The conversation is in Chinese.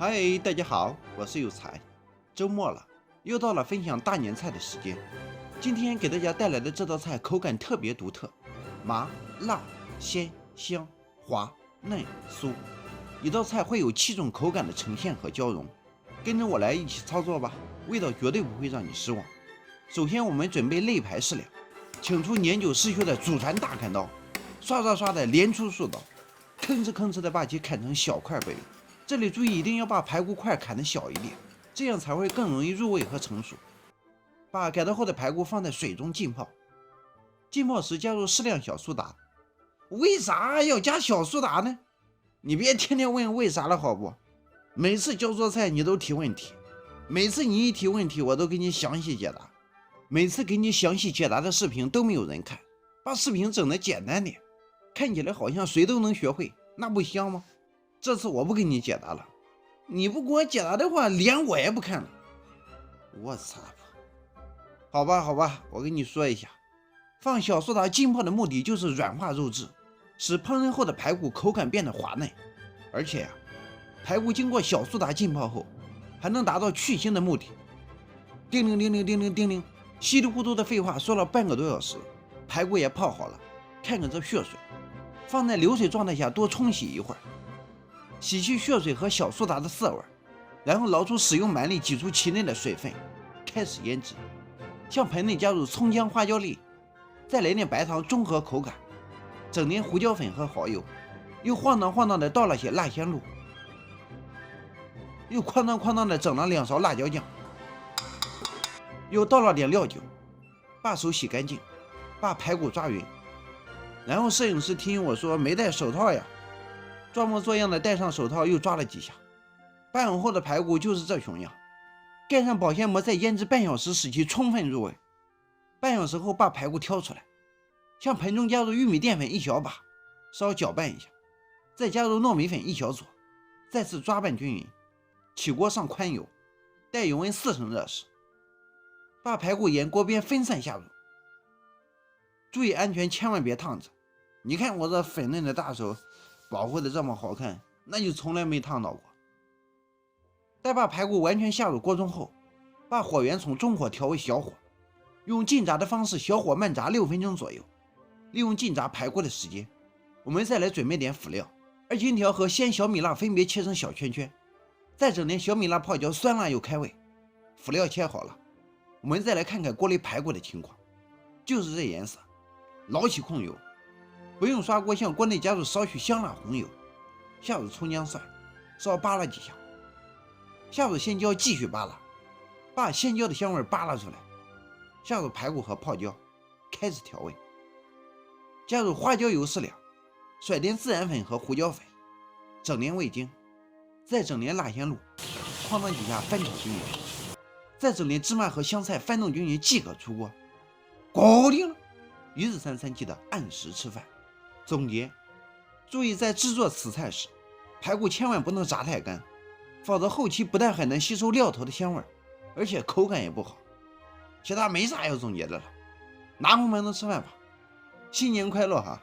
嗨，大家好，我是有才。周末了，又到了分享大年菜的时间。今天给大家带来的这道菜口感特别独特，麻辣鲜香滑嫩酥，一道菜会有7种口感的呈现和交融。跟着我来一起操作吧，味道绝对不会让你失望。首先我们准备肋排适量，请出年久失修的祖传大砍刀，刷刷刷的连出数刀，吭哧吭哧的把其砍成小块备用。这里注意一定要把排骨块砍得小一点，这样才会更容易入味和成熟。把改刀后的排骨放在水中浸泡，浸泡时加入适量小苏打。为啥要加小苏打呢？你别天天问为啥了好不？每次教做菜你都提问题，每次你一提问题我都给你详细解答，每次给你详细解答的视频都没有人看，把视频整得简单点，看起来好像谁都能学会，那不香吗？这次我不给你解答了，你不给我解答的话，连我也不看了。我操！好吧，我跟你说一下，放小苏打浸泡的目的就是软化肉质，使烹饪后的排骨口感变得滑嫩。而且排骨经过小苏打浸泡后，还能达到去腥的目的。叮铃铃铃叮铃叮铃，稀里糊涂的废话说了半个多小时，排骨也泡好了。看看这血水，放在流水状态下多冲洗一会儿。洗去血水和小苏打的涩味，然后捞出，使用蛮力挤出其内的水分，开始腌制。向盆内加入葱姜花椒粒，再来点白糖中和口感，整点胡椒粉和蚝油，又晃荡的倒了些辣鲜露，又哐当的整了2勺辣椒酱，又倒了点料酒，把手洗干净，把排骨抓匀。然后摄影师听我说没戴手套呀，装模作样的戴上手套，又抓了几下。拌好后的排骨就是这熊样，盖上保鲜膜，再腌制半小时，使其充分入味。半小时后把排骨挑出来，向盆中加入玉米淀粉1小把，稍搅拌一下，再加入糯米粉1小撮，再次抓拌均匀。起锅上宽油，待油温4成热时，把排骨沿锅边分散下入，注意安全，千万别烫着。你看我这粉嫩的大手保护的这么好看，那就从来没烫到过。待把排骨完全下入锅中后，把火源从中火调为小火，用浸炸的方式小火慢炸6分钟左右。利用浸炸排骨的时间，我们再来准备点辅料。2金条和鲜小米辣分别切成小圈圈，再整点小米辣泡椒，酸辣又开胃。辅料切好了，我们再来看看锅里排骨的情况，就是这颜色。捞起控油，不用刷锅，向锅内加入少许香辣红油，下入葱姜蒜，稍扒拉几下，下入鲜椒继续扒拉，把鲜椒的香味扒拉出来，下入排骨和泡椒，开始调味。加入花椒油适量，甩点孜然粉和胡椒粉，整点味精，再整点辣鲜露，哐当几下翻炒均匀，再整点芝麻和香菜，翻动均匀即可出锅，搞定了。1日3餐记得按时吃饭。总结：注意在制作此菜时，排骨千万不能炸太干，否则后期不但很难吸收料头的香味，而且口感也不好。其他没啥要总结的了，拿红盘子吃饭吧。新年快乐哈！